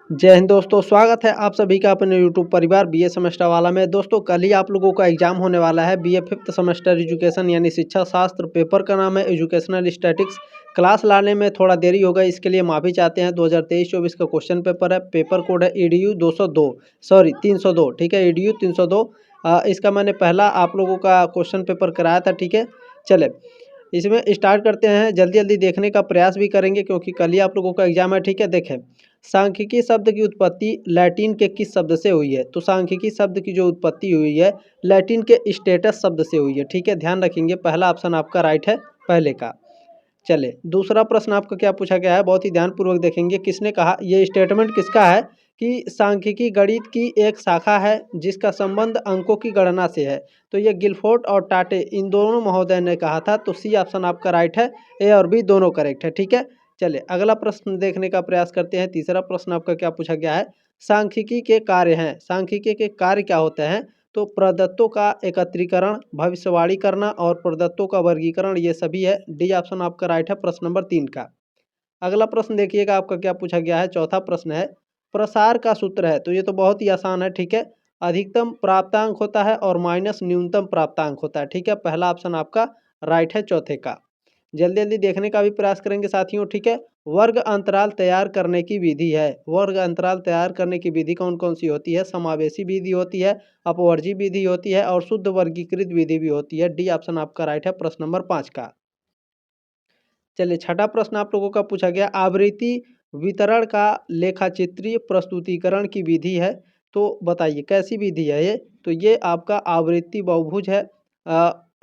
जय हिंद दोस्तों, स्वागत है आप सभी का अपने यूट्यूब परिवार बीए सेमेस्टर वाला में। दोस्तों कल ही आप लोगों का एग्जाम होने वाला है बीए फिफ्थ सेमेस्टर एजुकेशन यानी शिक्षा शास्त्र। पेपर का नाम है एजुकेशनल स्टैटिक्स। क्लास लाने में थोड़ा देरी होगा, इसके लिए माफ़ी चाहते हैं। 2023-24 का क्वेश्चन पेपर है। पेपर कोड है EDU 202, सॉरी 302, ठीक है, EDU 302। इसका मैंने पहला आप लोगों का क्वेश्चन पेपर कराया था, ठीक है। चले इसमें स्टार्ट करते हैं, जल्दी जल्दी देखने का प्रयास भी करेंगे क्योंकि कल ही आप लोगों का एग्जाम है, ठीक है। देखें, सांख्यिकी शब्द की उत्पत्ति लैटिन के किस शब्द से हुई है? तो सांख्यिकी शब्द की जो उत्पत्ति हुई है लैटिन के स्टेटस शब्द से हुई है, ठीक है, ध्यान रखेंगे। पहला ऑप्शन आपका राइट है पहले का। चले दूसरा प्रश्न आपका क्या पूछा गया है, बहुत ही ध्यानपूर्वक देखेंगे। किसने कहा, ये स्टेटमेंट किसका है कि सांख्यिकी गणित की एक शाखा है जिसका संबंध अंकों की गणना से है? तो ये गिलफोर्ड और टाटे इन दोनों महोदय ने कहा था। तो सी ऑप्शन आपका राइट है, ए और बी दोनों करेक्ट है, ठीक है। चलिए अगला प्रश्न देखने का प्रयास करते हैं। तीसरा प्रश्न आपका क्या पूछा गया है, सांख्यिकी के कार्य हैं। सांख्यिकी के कार्य क्या होते हैं? तो प्रदत्तों का एकत्रीकरण, भविष्यवाणी करना और प्रदत्तों का वर्गीकरण, ये सभी है। डी ऑप्शन आपका राइट है प्रश्न नंबर 3 का। अगला प्रश्न देखिएगा आपका क्या पूछा गया है। चौथा प्रश्न है, प्रसार का सूत्र है। तो ये तो बहुत ही आसान है, ठीक है। अधिकतम प्राप्तांक होता है और माइनस न्यूनतम प्राप्तांक होता है, ठीक है। पहला ऑप्शन आपका राइट है चौथे का। जल्दी जल्दी देखने का भी प्रयास करेंगे साथियों, ठीक है। वर्ग अंतराल तैयार करने की विधि है। वर्ग अंतराल तैयार करने की विधि कौन कौन सी होती है? समावेशी विधि होती है, अपवर्जी विधि होती है और शुद्ध वर्गीकृत विधि भी होती है। डी ऑप्शन आपका राइट है प्रश्न नंबर 5 का। चलिए छठा प्रश्न आप लोगों का पूछा गया, आवृत्ति वितरण का लेखाचित्रीय प्रस्तुतिकरण की विधि है। तो बताइए कैसी विधि है ये? तो ये आपका आवृत्ति बहुभुज है,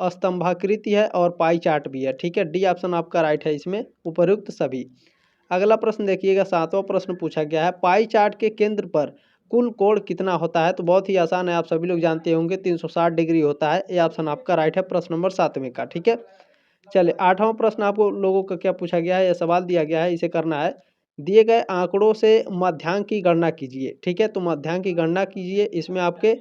स्तंभाकृति है और पाई चार्ट भी है, ठीक है। डी ऑप्शन आपका राइट है इसमें उपयुक्त सभी। अगला प्रश्न देखिएगा, सातवां प्रश्न पूछा गया है, पाई चार्ट के केंद्र पर कुल कोण कितना होता है? तो बहुत ही आसान है, आप सभी लोग जानते होंगे, 360 डिग्री होता है। ये ऑप्शन आपका राइट है प्रश्न नंबर 7वें का, ठीक है। चलिए आठवां प्रश्न आपको लोगों का क्या पूछा गया है, यह सवाल दिया गया है, इसे करना है। दिए गए आंकड़ों से मध्यांक की गणना कीजिए, ठीक है। तो मध्यांक की गणना कीजिए, इसमें आपके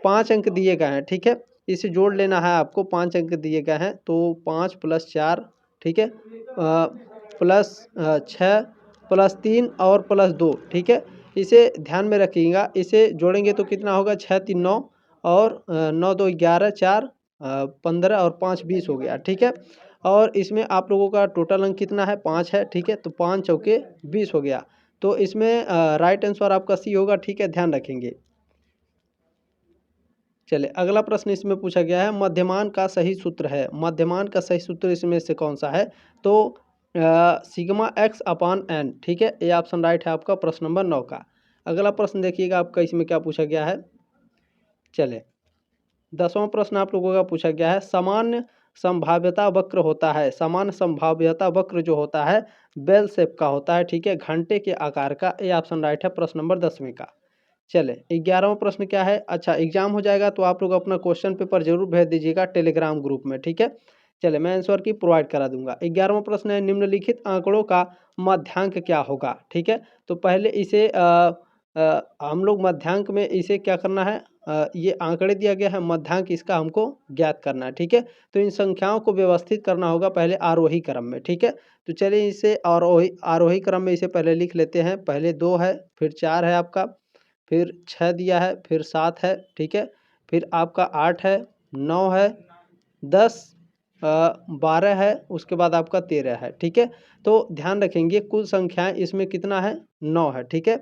5 अंक दिए गए हैं, ठीक है। इसे जोड़ लेना है आपको, 5 अंक दिए गए हैं। तो 5 + 4, ठीक है, प्लस 6 + 3 और +2, ठीक है। इसे ध्यान में रखिएगा, इसे जोड़ेंगे तो कितना होगा, 6 3 9 और 9 2 11 4 15 और 5 20 हो गया, ठीक है। और इसमें आप लोगों का टोटल अंक कितना है, 5 है, ठीक है। तो 5 चौके 20 हो गया। तो इसमें राइट आंसर आपका सी होगा, ठीक है, ध्यान रखेंगे। चलिए अगला प्रश्न इसमें पूछा गया है, मध्यमान का सही सूत्र है। मध्यमान का सही सूत्र इसमें से कौन सा है? तो सिग्मा x/n, ठीक है। ये ऑप्शन राइट है आपका प्रश्न नंबर 9 का। अगला प्रश्न देखिएगा आपका इसमें क्या पूछा गया है। चले 10वां प्रश्न आप लोगों का पूछा गया है, सामान्य संभाव्यता वक्र होता है। सामान्य संभाव्यता वक्र जो होता है बेल शेप का होता है, ठीक है, घंटे के आकार का। ये ऑप्शन राइट है प्रश्न नंबर 10वें का। चले 11वां प्रश्न क्या है, अच्छा एग्जाम हो जाएगा तो आप लोग अपना क्वेश्चन पेपर जरूर भेज दीजिएगा टेलीग्राम ग्रुप में, ठीक है। चले मैं आंसर की प्रोवाइड करा दूंगा। 11वां प्रश्न है, निम्नलिखित आंकड़ों का मध्यांक क्या होगा, ठीक है। तो पहले इसे हम लोग मध्यांक में इसे क्या करना है, ये आंकड़े दिया गया है, मध्यांक इसका हमको ज्ञात करना है, ठीक है। तो इन संख्याओं को व्यवस्थित करना होगा पहले आरोही क्रम में, ठीक है। तो चलिए इसे आरोही आरोही क्रम में इसे पहले लिख लेते हैं। पहले 2 है, फिर 4 है आपका, फिर 6 दिया है, फिर 7 है, ठीक है, फिर आपका 8 है, 9 है, 10 12 है, उसके बाद आपका 13 है, ठीक है। तो ध्यान रखेंगे कुल संख्याएं इसमें कितना है, 9 है, ठीक है।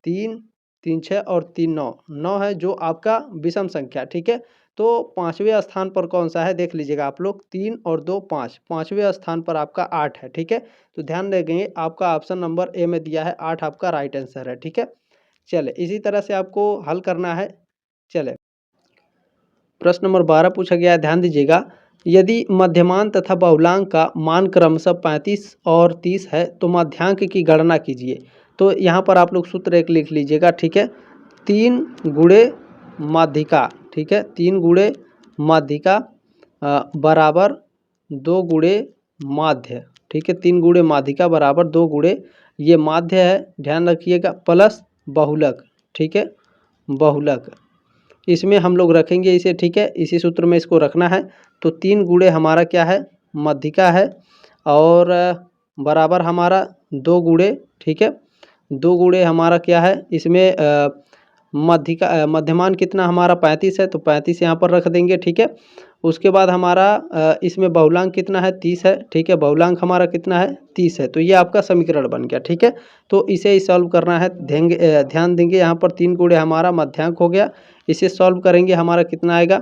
3 3 6 और 3 9 9 है जो आपका विषम संख्या, ठीक है। तो 5वें स्थान पर कौन सा है देख लीजिएगा आप लोग, 3 और 2 5, 5वें स्थान पर आपका 8 है, ठीक है। तो ध्यान रखेंगे आपका ऑप्शन नंबर ए में दिया है 8 आपका राइट आंसर है, ठीक है। चले इसी तरह से आपको हल करना है। चले प्रश्न नंबर 12 पूछा गया है, ध्यान दीजिएगा। यदि मध्यमान तथा बहुलांक का मान क्रमशः 35 और 30 है तो मध्यांक की गणना कीजिए। तो यहाँ पर आप लोग सूत्र एक लिख लीजिएगा, ठीक है। 3 गुणे माध्यिका, ठीक है, 3 गुणे माध्यिका बराबर 2 गुणे माध्य, ठीक है। 3 गुणे माध्यिका बराबर 2 गुणे ये माध्य है, ध्यान रखिएगा, प्लस बहुलक, ठीक है, बहुलक इसमें हम लोग रखेंगे इसे, ठीक है, इसी सूत्र में इसको रखना है। तो 3 गुणे हमारा क्या है, मध्यिका है, और बराबर हमारा 2 गुणे, ठीक है, 2 गुणे हमारा क्या है इसमें मध्यमान कितना हमारा 35 है, तो 35 यहाँ पर रख देंगे, ठीक है। उसके बाद हमारा इसमें बहुलांक कितना है 30 है, ठीक है। बहुलांक हमारा कितना है 30 है, तो ये आपका समीकरण बन गया, ठीक है। तो इसे ही सॉल्व करना है, ध्यान देंगे यहाँ पर 3 गुणे हमारा मध्यांक हो गया। इसे सॉल्व करेंगे हमारा कितना आएगा,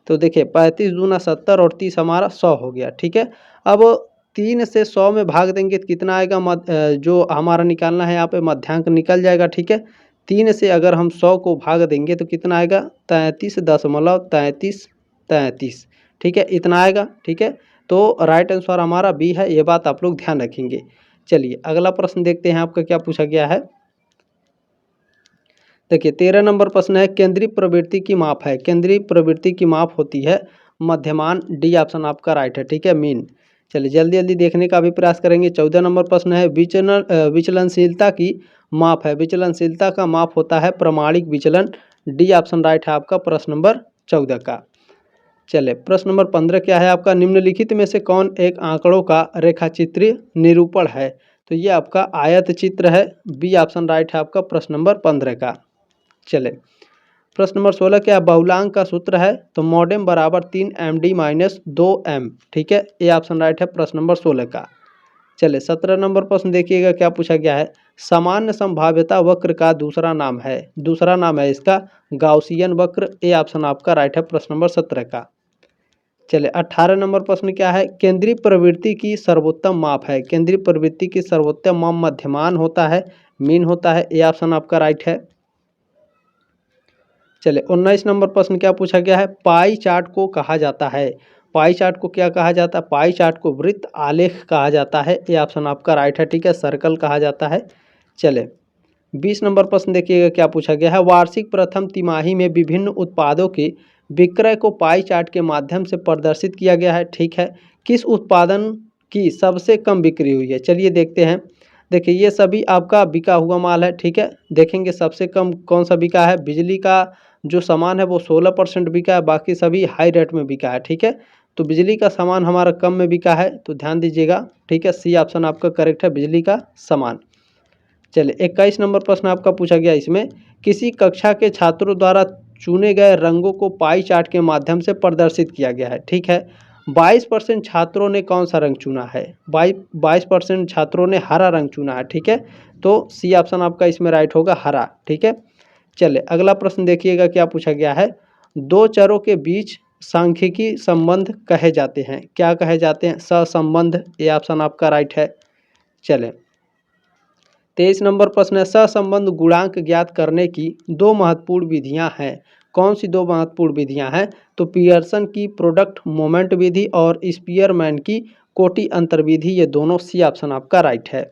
तो देखिए 35 दूना 70 और 30 हमारा 100 हो गया, ठीक है। अब 3 से 100 में भाग देंगे तो कितना आएगा, जो हमारा निकालना है यहाँ पे मध्यांक निकल जाएगा, ठीक है। 3 से अगर हम 100 को भाग देंगे तो कितना आएगा 33.33, ठीक है, इतना आएगा, ठीक है। तो राइट आंसर हमारा बी है, ये बात आप लोग ध्यान रखेंगे। चलिए अगला प्रश्न देखते हैं आपका क्या पूछा गया है। देखिए 13 नंबर प्रश्न है, केंद्रीय प्रवृत्ति की माप है। केंद्रीय प्रवृत्ति की माप होती है मध्यमान, डी ऑप्शन आपका राइट है, ठीक है, मीन। चलिए जल्दी जल्दी देखने का भी प्रयास करेंगे। 14 नंबर प्रश्न है, विचलनशीलता की माप है। विचलनशीलता का माप होता है प्रमाणिक विचलन, डी ऑप्शन राइट है आपका प्रश्न नंबर 14 का। चले प्रश्न नंबर 15 क्या है आपका, निम्नलिखित में से कौन एक आंकड़ों का रेखाचित्रीय निरूपण है। तो ये आपका आयत चित्र है, बी ऑप्शन राइट है आपका प्रश्न नंबर 15 का। चले प्रश्न नंबर 16 क्या है, बहुलांक का सूत्र है। तो मॉडेम बराबर 3 MD माइनस 2M, ठीक है, ये ऑप्शन राइट है प्रश्न नंबर 16 का। चले 17 नंबर प्रश्न देखिएगा क्या पूछा गया है, सामान्य संभाव्यता वक्र का दूसरा नाम है। दूसरा नाम है इसका गाउसियन वक्र, ए ऑप्शन आपका राइट है प्रश्न नंबर 17 का। चले 18 नंबर प्रश्न क्या है, केंद्रीय प्रवृत्ति की सर्वोत्तम माप है। केंद्रीय प्रवृत्ति की सर्वोत्तम माप मध्यमान होता है, मीन होता है, ए ऑप्शन आपका राइट है। चले 19 नंबर प्रश्न क्या पूछा गया है, पाई चार्ट को कहा जाता है। पाई चार्ट को क्या कहा जाता है, पाई चार्ट को वृत्त आलेख कहा जाता है, ये ऑप्शन आपका राइट है, ठीक है, सर्कल कहा जाता है। चले 20 नंबर प्रश्न देखिएगा क्या पूछा गया है, वार्षिक प्रथम तिमाही में विभिन्न उत्पादों के विक्रय को पाई चार्ट के माध्यम से प्रदर्शित किया गया है, ठीक है। किस उत्पादन की सबसे कम बिक्री हुई है, चलिए देखते हैं। देखिए ये सभी आपका बिका हुआ माल है, ठीक है। देखेंगे सबसे कम कौन सा बिका है, बिजली का जो सामान है वो 16% बिका है, बाकी सभी हाई रेट में बिका है, ठीक है। तो बिजली का सामान हमारा कम में बिका है, तो ध्यान दीजिएगा, ठीक है, सी ऑप्शन आपका करेक्ट है, बिजली का सामान। चलिए 21 नंबर प्रश्न आपका पूछा गया, इसमें किसी कक्षा के छात्रों द्वारा चुने गए रंगों को पाई चार्ट के माध्यम से प्रदर्शित किया गया है, ठीक है। 22% छात्रों ने कौन सा रंग चुना है, 22% छात्रों ने हरा रंग चुना है, ठीक है। तो सी ऑप्शन आपका इसमें राइट होगा, हरा, ठीक है। चले अगला प्रश्न देखिएगा क्या पूछा गया है, दो चरों के बीच सांख्यिकी संबंध कहे जाते हैं, क्या कहे जाते हैं, सहसंबंध, ये ऑप्शन आपका राइट है। चले 23 नंबर प्रश्न है, सहसंबंध गुणांक ज्ञात करने की दो महत्वपूर्ण विधियां हैं। कौन सी दो महत्वपूर्ण विधियां हैं, तो पियर्सन की प्रोडक्ट मोमेंट विधि और स्पीयरमैन की कोटि अंतर विधि, ये दोनों, सी ऑप्शन आपका राइट है।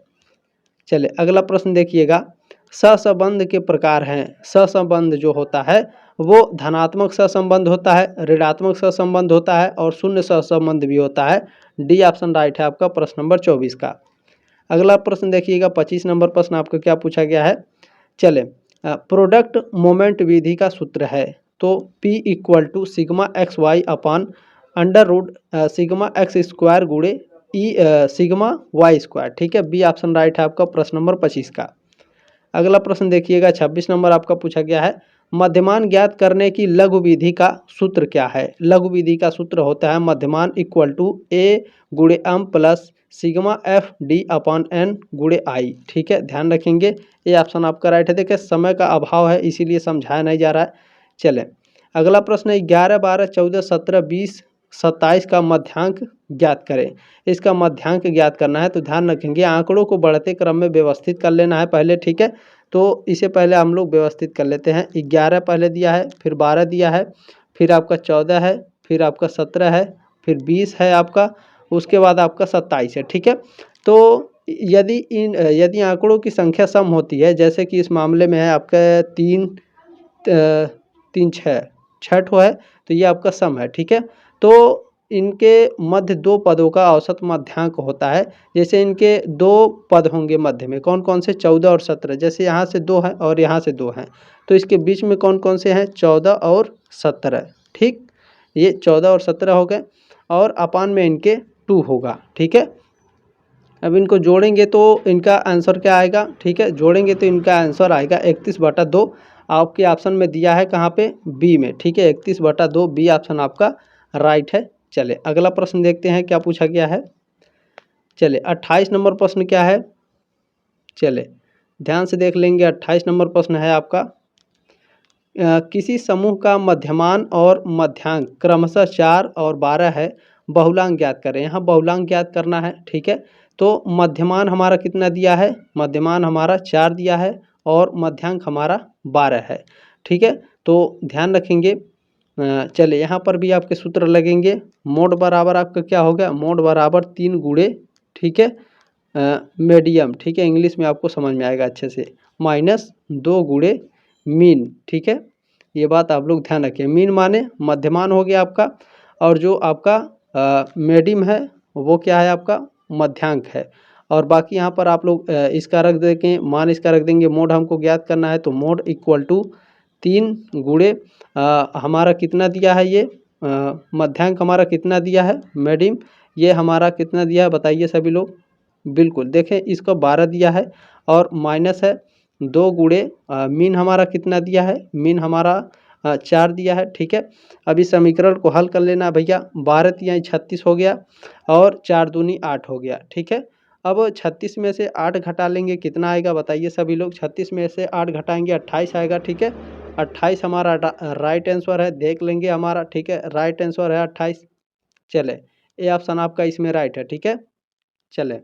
चले अगला प्रश्न देखिएगा, सहसंबंध के प्रकार हैं। सहसंबंध जो होता है वो धनात्मक सहसंबंध होता है, ऋणात्मक सहसंबंध होता है और शून्य सहसंबंध भी होता है, डी ऑप्शन राइट है आपका प्रश्न नंबर 24 का। अगला प्रश्न देखिएगा 25 नंबर प्रश्न आपका क्या पूछा गया है। चले प्रोडक्ट मोमेंट विधि का सूत्र है, तो P = sigma X Y upon under root sigma X square गुणे सिग्मा वाई स्क्वायर, ठीक है, बी ऑप्शन राइट है आपका प्रश्न नंबर 25 का। अगला प्रश्न देखिएगा 26 नंबर आपका पूछा गया है, मध्यमान ज्ञात करने की लघु विधि का सूत्र क्या है। लघु विधि का सूत्र होता है मध्यमान = A गुणे m plus sigma F D upon N गुणे आई, ठीक है, ध्यान रखेंगे, ये ऑप्शन आपका राइट है। देखिए समय का अभाव है इसीलिए समझाया नहीं जा रहा है। चले अगला प्रश्न है, 11, 12, 14, 17, 20, 27 का मध्यांक ज्ञात करें। इसका मध्यांक ज्ञात करना है तो ध्यान रखेंगे आंकड़ों को बढ़ते क्रम में व्यवस्थित कर लेना है पहले, ठीक है। तो इसे पहले हम लोग व्यवस्थित कर लेते हैं। 11 पहले दिया है, फिर 12 दिया है, फिर आपका 14 है, फिर आपका 17 है, फिर 20 है आपका, उसके बाद आपका 27 है, ठीक है। तो यदि आंकड़ों की संख्या सम होती है, जैसे कि इस मामले में है आपका 3 3 6 ठो है, तो ये आपका सम है, ठीक है। तो इनके मध्य दो पदों का औसत मध्यांक होता है। जैसे इनके दो पद होंगे मध्य में, कौन कौन से, 14 और 17, जैसे यहाँ से 2 हैं और यहाँ से 2 हैं, तो इसके बीच में कौन कौन से हैं, 14 और 17, ठीक, ये 14 और 17 हो गए, और अपान में इनके 2 होगा, ठीक है। अब इनको जोड़ेंगे तो इनका आंसर क्या आएगा, ठीक है, जोड़ेंगे तो इनका आंसर आएगा 31/2। आपके ऑप्शन में दिया है कहाँ पे, बी में, ठीक है, 31/2 बी ऑप्शन आपका राइट है। चले अगला प्रश्न देखते हैं क्या पूछा गया है। चले 28 नंबर प्रश्न क्या है, चले ध्यान से देख लेंगे। 28 नंबर प्रश्न है आपका, किसी समूह का मध्यमान और मध्यांक क्रमशः 4 और 12 है, बहुलांक ज्ञात करें। यहाँ बहुलांक ज्ञात करना है, ठीक है। तो मध्यमान हमारा कितना दिया है, मध्यमान हमारा 4 दिया है और मध्यांक हमारा 12 है, ठीक है। तो ध्यान रखेंगे। चले यहाँ पर भी आपके सूत्र लगेंगे। मोड बराबर आपका क्या होगा, मोड बराबर 3 गुणे, ठीक है, मीडियम, ठीक है, इंग्लिश में आपको समझ में आएगा अच्छे से, माइनस 2 गुणे मीन, ठीक है। ये बात आप लोग ध्यान रखें। मीन माने मध्यमान हो गया आपका, और जो आपका मीडियम है वो क्या है, आपका मध्यांक है। और बाकी यहाँ पर आप लोग इसका रख देंगे, मान इसका रख देंगे। मोड हमको ज्ञात करना है, तो मोड इक्वल टू 3 गुणे हमारा कितना दिया है, ये मध्यांक हमारा कितना दिया है, मीडियम, ये हमारा कितना दिया है बताइए सभी लोग। बिल्कुल देखें, इसको 12 दिया है और माइनस है 2 गुणे मीन हमारा कितना दिया है, मीन हमारा 4 दिया है, ठीक है। अब इस समीकरण को हल कर लेना भैया। 12 तियाई 36 हो गया और 4 दूनी 8 हो गया, ठीक है। अब 36 में से 8 घटा लेंगे, कितना आएगा बताइए सभी लोग। 36 में से 8 घटाएंगे 28 आएगा, ठीक है। 28 हमारा राइट आंसर है, देख लेंगे हमारा, ठीक है, राइट आंसर है 28। चले ये ऑप्शन आपका इसमें राइट है, ठीक है। चले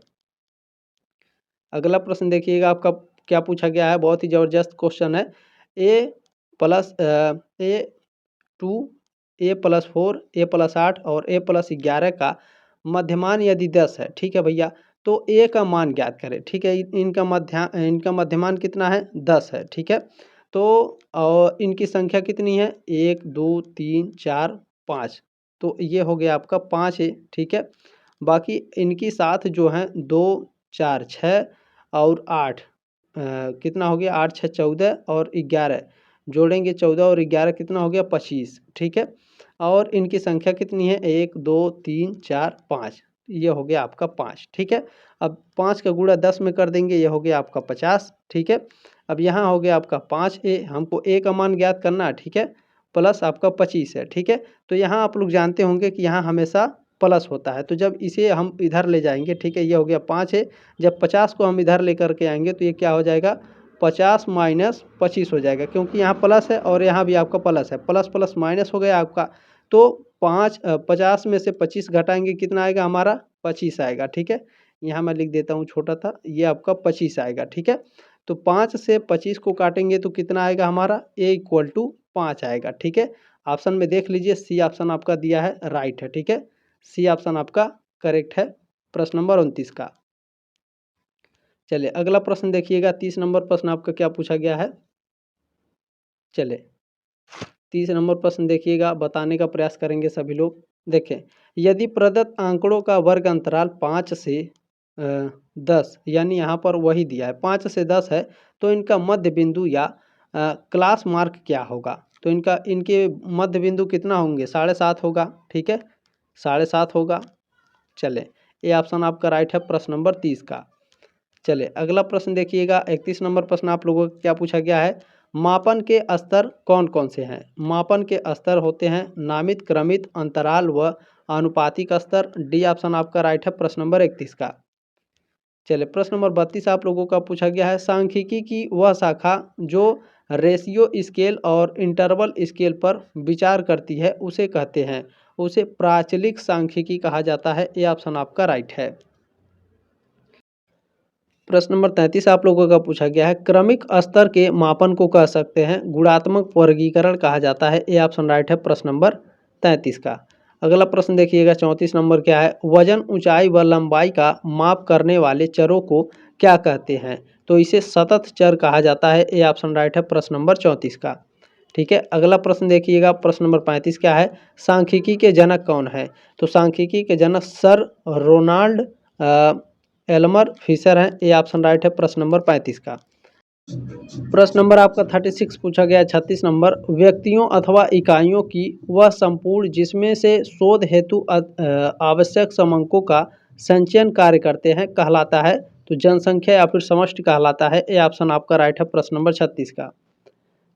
अगला प्रश्न देखिएगा, आपका क्या पूछा गया है, बहुत ही ज़बरदस्त क्वेश्चन है। A+2 A+4 A+8 और A+11 का मध्यमान यदि 10 है, ठीक है भैया, तो A का मान ज्ञात करें, ठीक है। इनका मध्यमान कितना है, 10 है, ठीक है। तो इनकी संख्या कितनी है, 1 2 3 4 5, तो ये हो गया आपका 5 है, ठीक है। बाकी इनकी साथ जो है 2 4 6 और 8, कितना हो गया, 8 6 14 और 11, जोड़ेंगे 14 और 11 कितना हो गया, 25, ठीक है। और इनकी संख्या कितनी है, 1 2 3 4 5, ये हो गया आपका 5, ठीक है। अब 5 का गुणा 10 में कर देंगे, ये हो गया आपका 50, ठीक है। अब यहाँ हो गया आपका 5A, हमको A का मान ज्ञात करना है, ठीक है, प्लस आपका 25 है, ठीक है। तो यहाँ आप लोग जानते होंगे कि यहाँ हमेशा प्लस होता है, तो जब इसे हम इधर ले जाएंगे, ठीक है, ये हो गया 5 है। जब 50 को हम इधर लेकर के आएंगे तो ये क्या हो जाएगा, 50 माइनस 25 हो जाएगा, क्योंकि यहाँ प्लस है और यहाँ भी आपका प्लस है, प्लस प्लस माइनस हो गया आपका। तो 50 में से 25 घटाएंगे, कितना आएगा हमारा, 25 आएगा, ठीक है। यहाँ मैं लिख देता हूँ छोटा था, ये आपका 25 आएगा, ठीक है। तो 5 से 25 को काटेंगे तो कितना आएगा हमारा, A=5 आएगा, ठीक है। ऑप्शन में देख लीजिए, सी ऑप्शन आपका दिया है राइट है, ठीक है। सी ऑप्शन आपका करेक्ट है प्रश्न नंबर 29 का। चलिए अगला प्रश्न देखिएगा, 30 नंबर प्रश्न आपका क्या पूछा गया है। चले 30 नंबर प्रश्न देखिएगा, बताने का प्रयास करेंगे सभी लोग। देखें, यदि प्रदत्त आंकड़ों का वर्ग अंतराल 5 से 10, यानी यहाँ पर वही दिया है 5 से 10 है, तो इनका मध्य बिंदु या क्लास मार्क क्या होगा। तो इनके मध्य बिंदु कितना होंगे, 7.5 होगा, ठीक है, 7.5 होगा। चले ये ऑप्शन आपका राइट है प्रश्न नंबर 30 का। चले अगला प्रश्न देखिएगा, 31 नंबर प्रश्न आप लोगों को क्या पूछा गया है, मापन के स्तर कौन कौन से हैं। मापन के स्तर होते हैं नामित, क्रमित, अंतराल व आनुपातिक स्तर। डी ऑप्शन आपका राइट है प्रश्न नंबर 31 का। चलिए प्रश्न नंबर 32 आप लोगों का पूछा गया है, सांख्यिकी की वह शाखा जो रेशियो स्केल और इंटरवल स्केल पर विचार करती है उसे कहते हैं, उसे प्राचलिक सांख्यिकी कहा जाता है। ये ऑप्शन आपका राइट है। प्रश्न नंबर 33 आप लोगों का पूछा गया है, क्रमिक स्तर के मापन को कह सकते हैं गुणात्मक वर्गीकरण कहा जाता है। ये ऑप्शन राइट है प्रश्न नंबर 33 का। अगला प्रश्न देखिएगा, 34 नंबर क्या है, वजन, ऊंचाई व लंबाई का माप करने वाले चरों को क्या कहते हैं। तो इसे सतत चर कहा जाता है। ये ऑप्शन राइट है प्रश्न नंबर 34 का, ठीक है। अगला प्रश्न देखिएगा, प्रश्न नंबर 35 क्या है, सांख्यिकी के जनक कौन है। तो सांख्यिकी के जनक सर रोनाल्ड एल्मर फिशर हैं। ये ऑप्शन राइट है प्रश्न नंबर 35 का। प्रश्न नंबर आपका 36 पूछा गया है, 36 नंबर, व्यक्तियों अथवा इकाइयों की वह संपूर्ण जिसमें से शोध हेतु आवश्यक समंकों का संचयन कार्य करते हैं कहलाता है? तो जनसंख्या या फिर समष्टि कहलाता है। ए ऑप्शन आपका राइट है प्रश्न नंबर 36 का।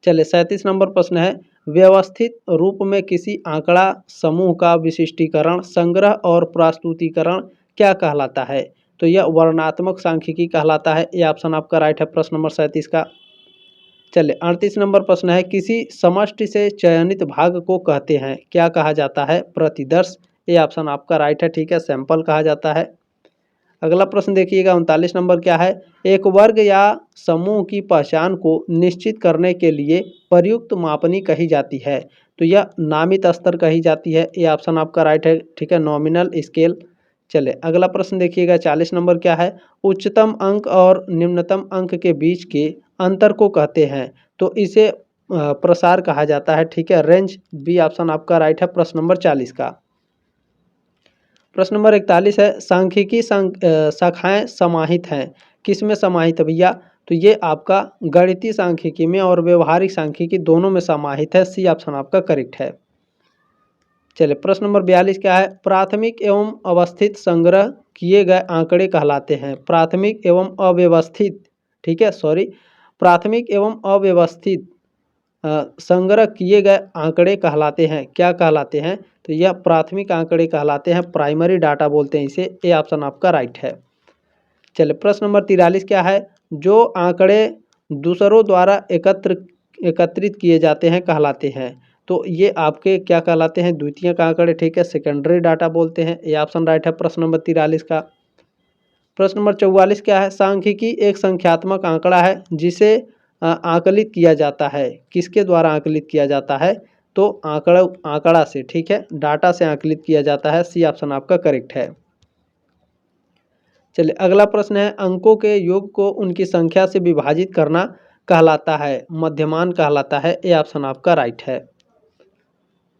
चलिए 37 नंबर प्रश्न है, व्यवस्थित रूप में किसी आंकड़ा समूह का विशिष्टीकरण, संग्रह और प्रस्तुतिकरण क्या कहलाता है? तो यह वर्णनात्मक सांख्यिकी कहलाता है। ये ऑप्शन आपका राइट है प्रश्न नंबर 37 का। चलिए 38 नंबर प्रश्न है, किसी समष्टि से चयनित भाग को कहते हैं, क्या कहा जाता है? प्रतिदर्श। ये ऑप्शन आपका राइट है, ठीक है, सैंपल कहा जाता है। अगला प्रश्न देखिएगा 39 नंबर क्या है, एक वर्ग या समूह की पहचान को निश्चित करने के लिए प्रयुक्त मापनी कही जाती है? तो यह नामित स्तर कही जाती है। ये ऑप्शन आपका राइट है, ठीक है, नॉमिनल स्केल। चले अगला प्रश्न देखिएगा 40 नंबर क्या है, उच्चतम अंक और निम्नतम अंक के बीच के अंतर को कहते हैं, तो इसे प्रसार कहा जाता है, ठीक है, रेंज। बी ऑप्शन आपका राइट है प्रश्न नंबर 40 का। प्रश्न नंबर 41 है, सांख्यिकी शाखाएं समाहित हैं, किस में समाहित है भैया? तो ये आपका गणितीय सांख्यिकी में और व्यवहारिक सांख्यिकी दोनों में समाहित है। सी ऑप्शन आपका करेक्ट है। चलिए प्रश्न नंबर 42 क्या है, प्राथमिक एवं अवस्थित संग्रह किए गए आंकड़े कहलाते हैं? प्राथमिक एवं अव्यवस्थित, ठीक है, सॉरी, प्राथमिक एवं अव्यवस्थित संग्रह किए गए आंकड़े कहलाते हैं, क्या कहलाते हैं? तो यह प्राथमिक आंकड़े कहलाते हैं, प्राइमरी डाटा बोलते हैं इसे। ए ऑप्शन आपका राइट है। चलिए प्रश्न नंबर 43 क्या है, जो आंकड़े दूसरों द्वारा एकत्रित किए जाते हैं कहलाते हैं? तो ये आपके क्या कहलाते हैं? द्वितीयक आंकड़े, ठीक है, सेकेंडरी डाटा बोलते हैं। ये ऑप्शन राइट है प्रश्न नंबर 43 का। प्रश्न नंबर 44 क्या है, सांख्यिकी एक संख्यात्मक आंकड़ा है जिसे आकलित किया जाता है, किसके द्वारा आकलित किया जाता है? तो आंकड़ा से, ठीक है, डाटा से आकलित किया जाता है। सी ऑप्शन आपका करेक्ट है। चलिए अगला प्रश्न है, अंकों के योग को उनकी संख्या से विभाजित करना कहलाता है, मध्यमान कहलाता है। ए ऑप्शन आपका राइट है।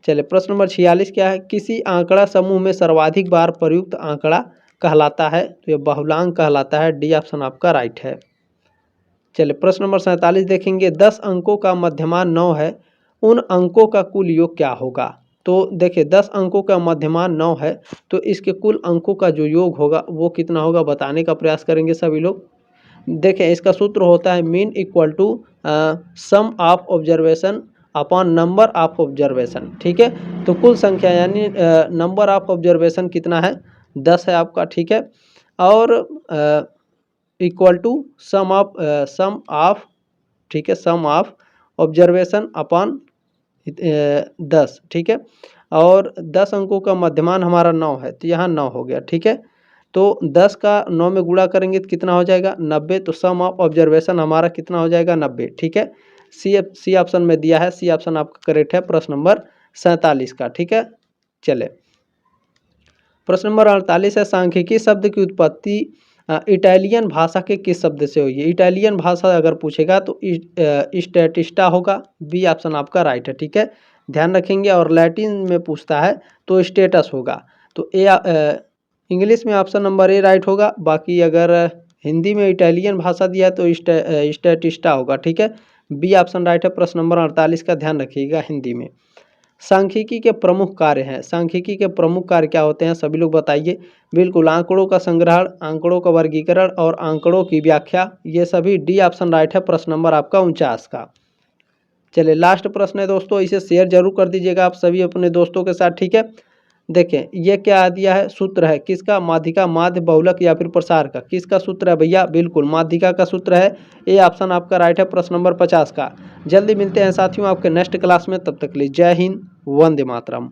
चलिए प्रश्न नंबर 46 क्या है, किसी आंकड़ा समूह में सर्वाधिक बार प्रयुक्त आंकड़ा कहलाता है? तो यह बहुलांक कहलाता है। डी ऑप्शन आपका राइट है। चलिए प्रश्न नंबर 47 देखेंगे, 10 अंकों का मध्यमान 9 है, उन अंकों का कुल योग क्या होगा? तो देखिए 10 अंकों का मध्यमान 9 है, तो इसके कुल अंकों का जो योग होगा वो कितना होगा, बताने का प्रयास करेंगे सभी लोग। देखें इसका सूत्र होता है mean equal to sum of observation upon number of observation, ठीक है। तो कुल संख्या यानी नंबर ऑफ ऑब्जर्वेशन कितना है, 10 है आपका, ठीक है, और इक्वल टू सम ऑफ, ठीक है, सम ऑफ ऑब्जर्वेशन अपॉन 10, ठीक है, और 10 अंकों का मध्यमान हमारा 9 है, तो यहाँ 9 हो गया, ठीक है। तो 10 का 9 में गुणा करेंगे तो कितना हो जाएगा, 90। तो सम ऑफ ऑब्जर्वेशन हमारा कितना हो जाएगा, 90, ठीक है। सी ऑप्शन में दिया है, सी ऑप्शन आपका करेक्ट है प्रश्न नंबर 47 का, ठीक है। चले प्रश्न नंबर 48 है, सांख्यिकी शब्द की उत्पत्ति इटालियन भाषा के किस शब्द से हुई है? इटालियन भाषा अगर पूछेगा तो स्टैटिस्टा होगा। बी ऑप्शन आपका राइट है, ठीक है, ध्यान रखेंगे। और लैटिन में पूछता है तो स्टेटस होगा। तो इंग्लिश में ऑप्शन नंबर ए राइट होगा। बाकी अगर हिंदी में इटालियन भाषा दिया तो स्टैटिस्टा होगा, ठीक है। बी ऑप्शन राइट है प्रश्न नंबर 48 का, ध्यान रखिएगा हिंदी में। सांख्यिकी के प्रमुख कार्य हैं, सांख्यिकी के प्रमुख कार्य क्या होते हैं सभी लोग बताइए। बिल्कुल, आंकड़ों का संग्रहण, आंकड़ों का वर्गीकरण और आंकड़ों की व्याख्या, ये सभी। डी ऑप्शन राइट है प्रश्न नंबर आपका 49 का। चलिए लास्ट प्रश्न है दोस्तों, इसे शेयर जरूर कर दीजिएगा आप सभी अपने दोस्तों के साथ, ठीक है। देखें ये क्या दिया है, सूत्र है किसका, माध्यिका, माध्य, बहुलक या फिर प्रसार का, किसका सूत्र है भैया? बिल्कुल माध्यिका का सूत्र है। ए ऑप्शन आपका राइट है प्रश्न नंबर 50 का। जल्दी मिलते हैं साथियों आपके नेक्स्ट क्लास में, तब तक के लिए जय हिंद, वंदे मातरम।